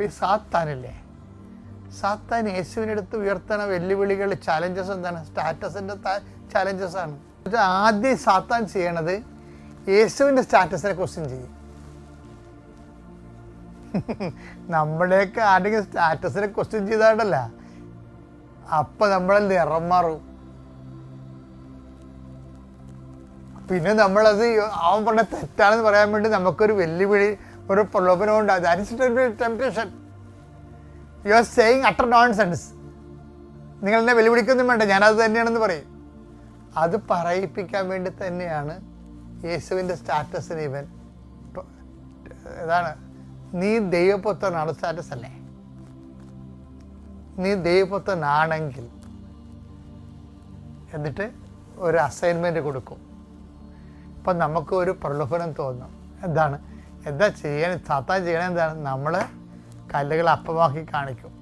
ഈ സാത്താനില്ലേ, സാത്താൻ യേശുവിൻ്റെ അടുത്ത് ഉയർത്തണ വെല്ലുവിളികൾ, ചാലഞ്ചസ് എന്താണ്? സ്റ്റാറ്റസിൻ്റെ ചാലഞ്ചസ് ആണ്. ആദ്യം സാത്താൻ ചെയ്യണത് യേശുവിൻ്റെ സ്റ്റാറ്റസിനെ ക്വസ്റ്റ്യൻ ചെയ്യും. നമ്മുടെയൊക്കെ ആരെങ്കിലും സ്റ്റാറ്റസിനെ ക്വസ്റ്റ്യൻ ചെയ്താണ്ടല്ല, അപ്പം നമ്മളെ നിറം മാറും. പിന്നെ നമ്മളത് അവൻ പറഞ്ഞ തെറ്റാണെന്ന് പറയാൻ വേണ്ടി നമുക്കൊരു വെല്ലുവിളി, ഒരു പ്രലോഭനമുണ്ട്. That temptation. You are saying utter nonsense. നിങ്ങളെന്നെ വെല്ലുവിളിക്കൊന്നും വേണ്ട, ഞാനത് തന്നെയാണെന്ന് പറയും. അത് പറയിപ്പിക്കാൻ വേണ്ടി തന്നെയാണ് യേശുവിൻ്റെ സ്റ്റാറ്റസിന് ഇവൻ ഇതാണ്, നീ ദൈവപുത്രനാണ് സ്റ്റാറ്റസ് അല്ലേ. നീ ദൈവപുത്രനാണെങ്കിൽ എന്നിട്ട് ഒരു അസൈൻമെൻറ്റ് കൊടുക്കും. അപ്പം നമുക്ക് ഒരു പ്രലോഭനം തോന്നും. എന്താ ചെയ്യാൻ സാത്താൻ ചെയ്യണത്? എന്താണ്? നമ്മൾ കല്ലുകൾ അപ്പമാക്കി കാണിക്കും.